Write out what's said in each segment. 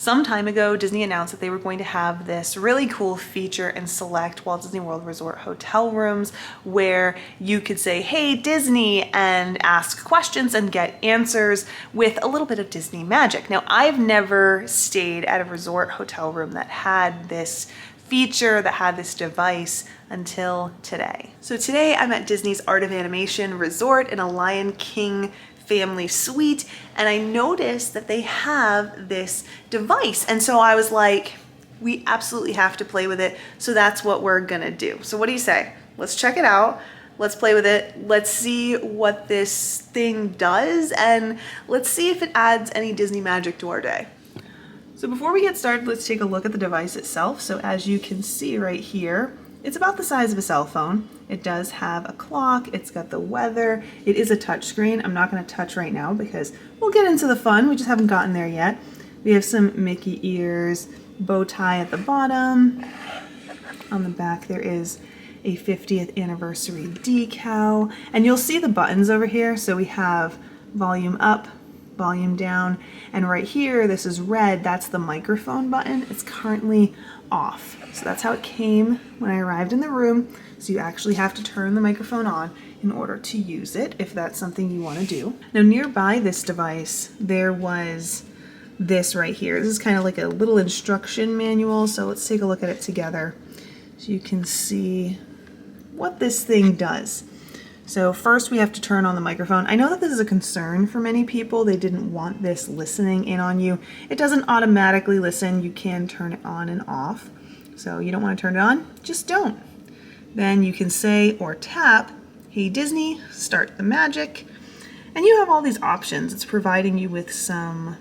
Some time ago, Disney announced that they were going to have this really cool feature in select Walt Disney World Resort hotel rooms where you could say, "Hey Disney," and ask questions and get answers with a little bit of Disney magic. Now, I've never stayed at a resort hotel room that had this feature, that had this device until today. So today I'm at Disney's Art of Animation Resort in a Lion King family suite, and I noticed that they have this device, and so I was like, we absolutely have to play with it, so that's what we're gonna do. So what do you say? Let's check it out, let's play with it, let's see what this thing does, and let's see if it adds any Disney magic to our day. So before we get started, let's take a look at the device itself. So as you can see right here, it's about the size of a cell phone. It does have a clock, it's got the weather, it is a touch screen. I'm not gonna touch right now because we'll get into the fun, we just haven't gotten there yet. We have some Mickey ears, bow tie at the bottom. On the back there is a 50th anniversary decal, and you'll see the buttons over here. So we have volume up, volume down, and right here, this is red, that's the microphone button. It's currently off. So that's how it came when I arrived in the room. So you actually have to turn the microphone on in order to use it, if that's something you want to do. Now nearby this device, there was this right here. This is kind of like a little instruction manual. So let's take a look at it together so you can see what this thing does. So first we have to turn on the microphone. I know that this is a concern for many people. They didn't want this listening in on you. It doesn't automatically listen. You can turn it on and off. So you don't want to turn it on, just don't. Then you can say or tap, "Hey Disney, start the magic." And you have all these options. It's providing you with some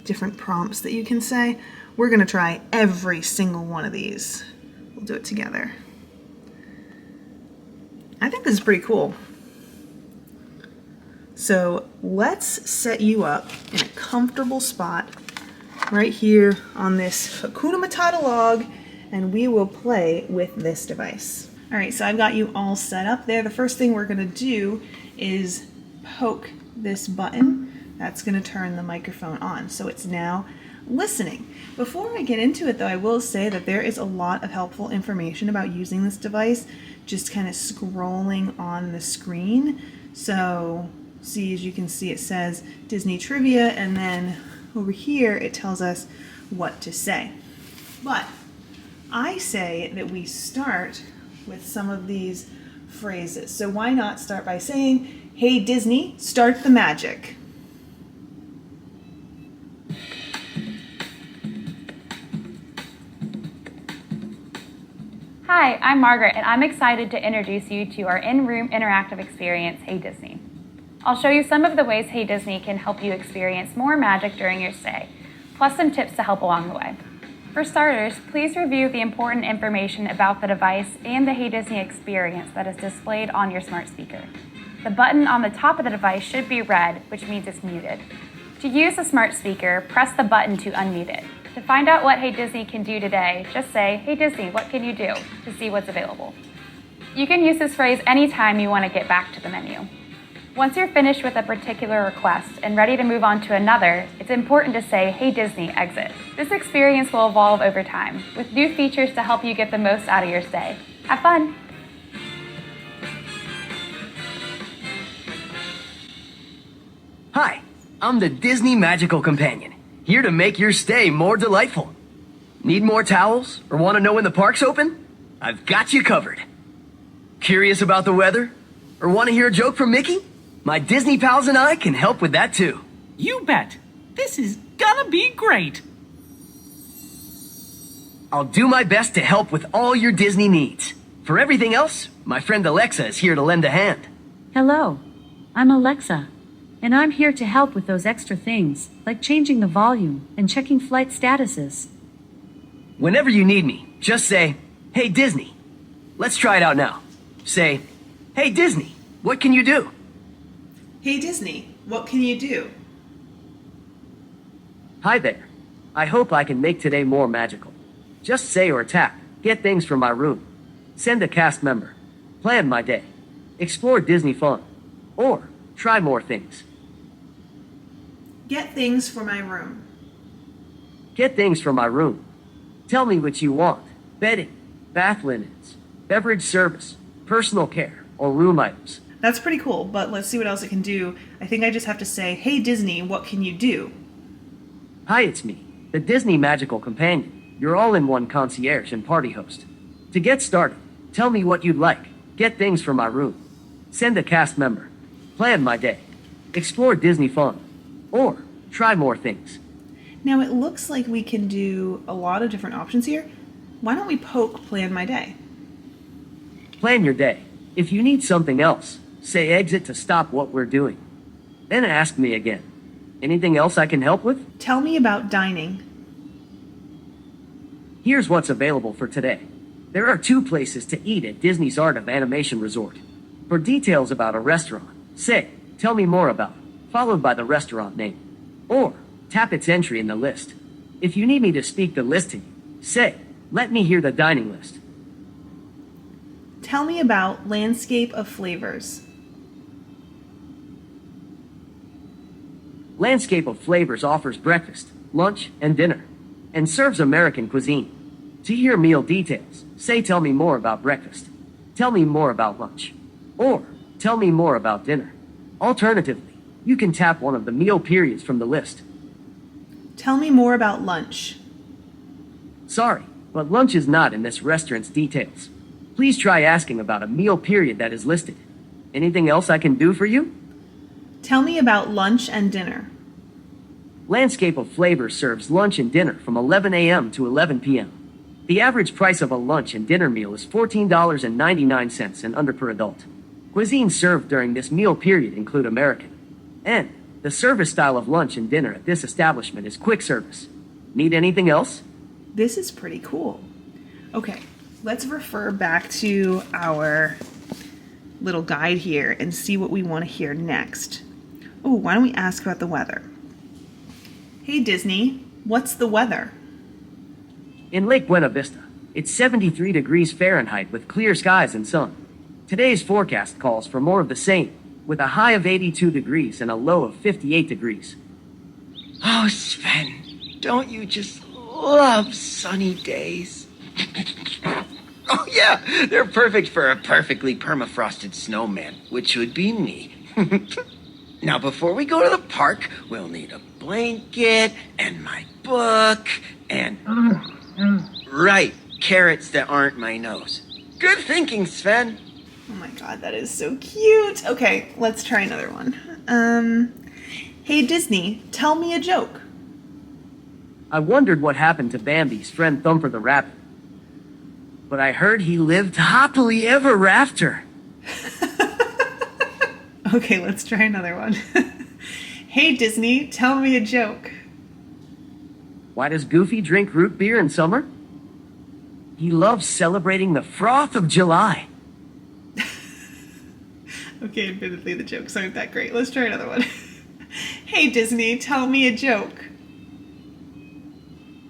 different prompts that you can say. We're gonna try every single one of these. We'll do it together. I think this is pretty cool. So let's set you up in a comfortable spot right here on this Hakuna Matata log, and we will play with this device. All right, so I've got you all set up there. The first thing we're gonna do is poke this button. That's gonna turn the microphone on. So it's now listening. Before I get into it though, I will say that there is a lot of helpful information about using this device, just kind of scrolling on the screen. So see, as you can see, it says Disney Trivia, and then over here it tells us what to say. But I say that we start with some of these phrases. So why not start by saying, "Hey Disney, start the magic." Hi, I'm Margaret, and I'm excited to introduce you to our in-room interactive experience, Hey Disney. I'll show you some of the ways Hey Disney can help you experience more magic during your stay, plus some tips to help along the way. For starters, please review the important information about the device and the Hey Disney experience that is displayed on your smart speaker. The button on the top of the device should be red, which means it's muted. To use the smart speaker, press the button to unmute it. To find out what Hey Disney can do today, just say, "Hey Disney, what can you do?" to see what's available. You can use this phrase anytime you want to get back to the menu. Once you're finished with a particular request and ready to move on to another, it's important to say, "Hey Disney, exit." This experience will evolve over time, with new features to help you get the most out of your stay. Have fun! Hi, I'm the Disney Magical Companion, here to make your stay more delightful. Need more towels or want to know when the park's open? I've got you covered. Curious about the weather? Or want to hear a joke from Mickey? My Disney pals and I can help with that too. You bet. This is gonna be great. I'll do my best to help with all your Disney needs. For everything else, my friend Alexa is here to lend a hand. Hello, I'm Alexa, and I'm here to help with those extra things, like changing the volume and checking flight statuses. Whenever you need me, just say, "Hey Disney." Let's try it out now. Say, "Hey Disney, what can you do?" Hey Disney, what can you do? Hi there. I hope I can make today more magical. Just say or tap, "Get things from my room." Send a cast member. Plan my day. Explore Disney fun. Or try more things. Get things for my room. Get things from my room. Tell me what you want. Bedding, bath linens, beverage service, personal care, or room items. That's pretty cool, but let's see what else it can do. I think I just have to say, hey Disney, what can you do? Hi, it's me, the Disney Magical Companion, your all-in-one concierge and party host. To get started, tell me what you'd like. Get things from my room. Send a cast member. Plan my day. Explore Disney fun. Or try more things. Now it looks like we can do a lot of different options here. Why don't we poke plan my day? Plan your day. If you need something else, say exit to stop what we're doing. Then ask me again. Anything else I can help with? Tell me about dining. Here's what's available for today. There are 2 places to eat at Disney's Art of Animation Resort. For details about a restaurant, say, tell me more about, followed by the restaurant name. Or, tap its entry in the list. If you need me to speak the list to you, say, let me hear the dining list. Tell me about landscape of flavors. Landscape of Flavors offers breakfast, lunch, and dinner, and serves American cuisine. To hear meal details, say tell me more about breakfast. Tell me more about lunch. Or, tell me more about dinner. Alternatively, you can tap one of the meal periods from the list. Tell me more about lunch. Sorry, but lunch is not in this restaurant's details. Please try asking about a meal period that is listed. Anything else I can do for you? Tell me about lunch and dinner. Landscape of Flavors serves lunch and dinner from 11 a.m. to 11 p.m. The average price of a lunch and dinner meal is $14.99 and under per adult. Cuisines served during this meal period include American. And the service style of lunch and dinner at this establishment is quick service. Need anything else? This is pretty cool. Okay, let's refer back to our little guide here and see what we want to hear next. Oh, why don't we ask about the weather? Hey Disney, what's the weather? In Lake Buena Vista, it's 73 degrees Fahrenheit with clear skies and sun. Today's forecast calls for more of the same, with a high of 82 degrees and a low of 58 degrees. Oh, Sven, don't you just love sunny days? Oh, yeah, they're perfect for a perfectly permafrosted snowman, which would be me. Now, before we go to the park, we'll need a blanket and my book and... Right, carrots that aren't my nose. Good thinking, Sven. Oh my god, that is so cute. Okay, let's try another one. Hey Disney, tell me a joke. I wondered what happened to Bambi's friend Thumper the Rabbit. But I heard he lived happily ever after. Okay, let's try another one. Hey Disney, tell me a joke. Why does Goofy drink root beer in summer? He loves celebrating the froth of July. Okay, admittedly the jokes aren't that great. Let's try another one. Hey Disney, tell me a joke.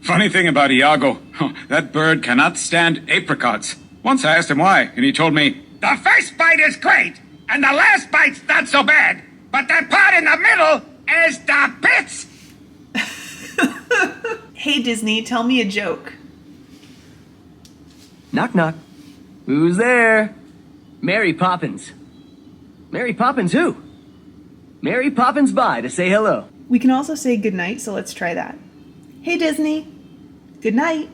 Funny thing about Iago, that bird cannot stand apricots. Once I asked him why, and he told me, the first bite is great, and the last bite's not so bad, but that part in the middle is the pits. Hey Disney, tell me a joke. Knock knock. Who's there? Mary Poppins. Mary Poppins who? Mary Poppins by to say hello. We can also say goodnight, so let's try that. Hey Disney, good night.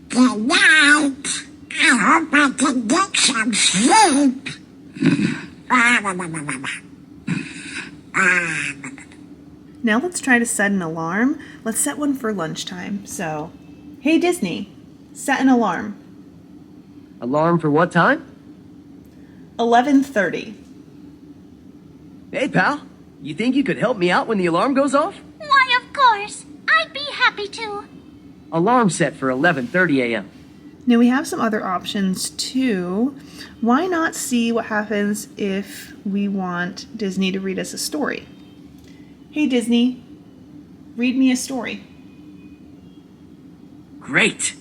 Good night. I hope I can get some sleep. Now let's try to set an alarm. Let's set one for lunchtime. So, hey Disney, set an alarm. Alarm for what time? 11:30. Hey pal, you think you could help me out when the alarm goes off? Why, of course. I'd be happy to. Alarm set for 11:30 a.m. Now we have some other options too. Why not see what happens if we want Disney to read us a story? Hey Disney, read me a story. Great!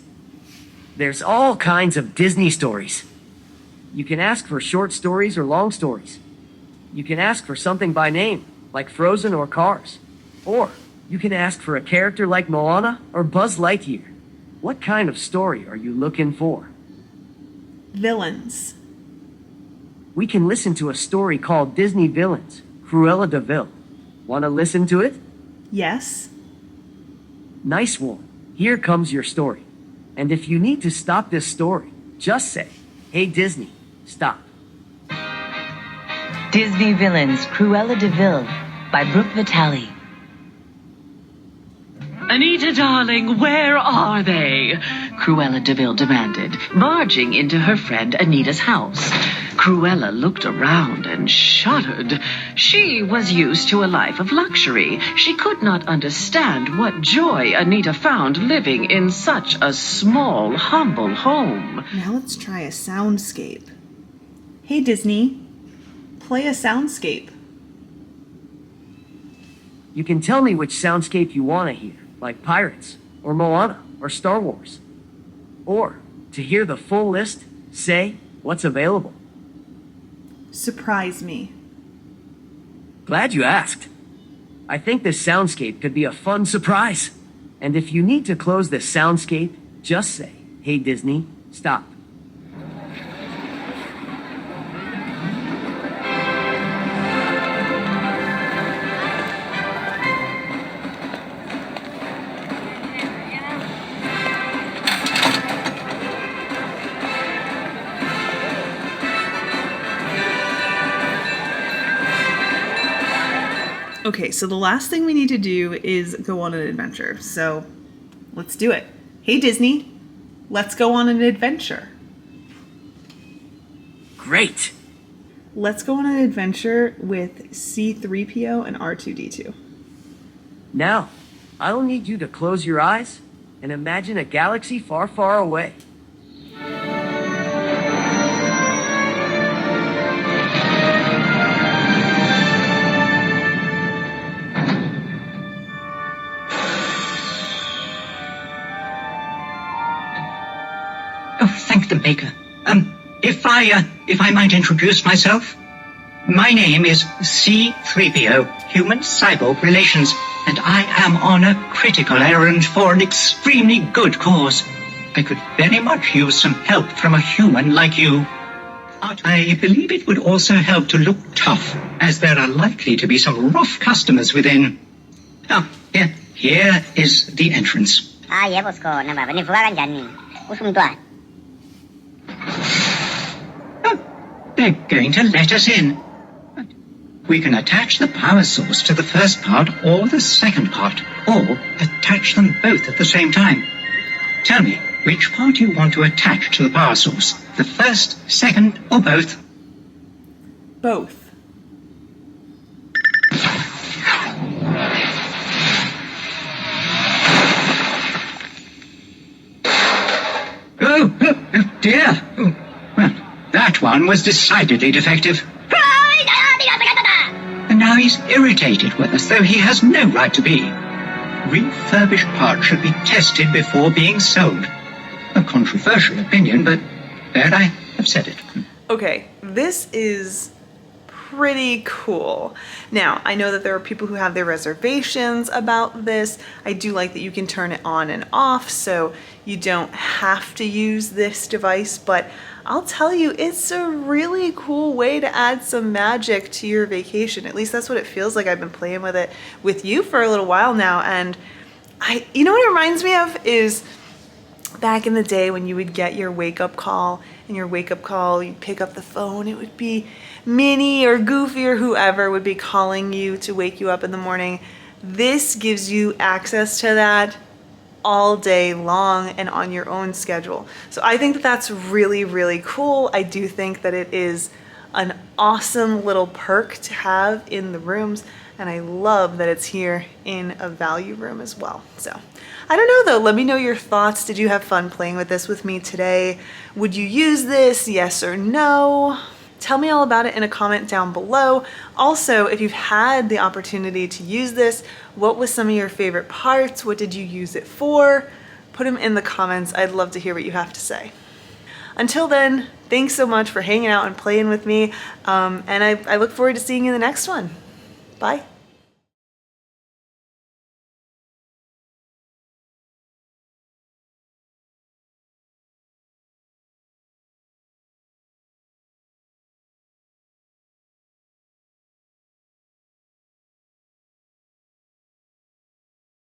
There's all kinds of Disney stories. You can ask for short stories or long stories. You can ask for something by name, like Frozen or Cars. Or you can ask for a character like Moana or Buzz Lightyear. What kind of story are you looking for? Villains. We can listen to a story called Disney Villains, Cruella de Vil. Want to listen to it? Yes. Nice one. Here comes your story. And if you need to stop this story, just say, "Hey Disney, stop." Disney Villains, Cruella de Vil by Brooke Vitale. Anita, darling, where are they? Cruella de Vil demanded, barging into her friend Anita's house. Cruella looked around and shuddered. She was used to a life of luxury. She could not understand what joy Anita found living in such a small, humble home. Now let's try a soundscape. Hey Disney, play a soundscape. You can tell me which soundscape you want to hear, like Pirates, or Moana, or Star Wars. Or, to hear the full list, say what's available. Surprise me. Glad you asked. I think this soundscape could be a fun surprise. And if you need to close this soundscape, just say, "Hey Disney, stop." Okay, so the last thing we need to do is go on an adventure. So let's do it. Hey Disney, let's go on an adventure. Great. Let's go on an adventure with C-3PO and R2-D2. Now, I'll need you to close your eyes and imagine a galaxy far, far away. Oh, thank the Maker. If I might introduce myself, my name is C-3PO, Human Cyborg Relations, and I am on a critical errand for an extremely good cause. I could very much use some help from a human like you. I believe it would also help to look tough, as there are likely to be some rough customers within. Oh, here is the entrance. 예, 보스코. 나 봐봐. 니 부가간 잤니? 웃음 또. They're going to let us in. We can attach the power source to the first part or the second part, or attach them both at the same time. Tell me, which part you want to attach to the power source? The first, second, or both? Both. Oh dear. Oh, well, that one was decidedly defective. And now he's irritated with us, though he has no right to be. Refurbished parts should be tested before being sold. A controversial opinion, but there I have said it. Okay, this is pretty cool. Now, I know that there are people who have their reservations about this. I do like that you can turn it on and off, so you don't have to use this device, but I'll tell you, it's a really cool way to add some magic to your vacation. At least that's what it feels like. I've been playing with it with you for a little while now, and you know what it reminds me of is back in the day when you would get your wake-up call, and your wake-up call, you'd pick up the phone, it would be Minnie or Goofy or whoever would be calling you to wake you up in the morning. This gives you access to that all day long and on your own schedule. So I think that that's really, really cool. I do think that it is an awesome little perk to have in the rooms, and I love that it's here in a value room as well. So I don't know though, let me know your thoughts. Did you have fun playing with this with me today? Would you use this, yes or no? Tell me all about it in a comment down below. Also, if you've had the opportunity to use this, what was some of your favorite parts? What did you use it for? Put them in the comments. I'd love to hear what you have to say. Until then, thanks so much for hanging out and playing with me. And I look forward to seeing you in the next one. Bye.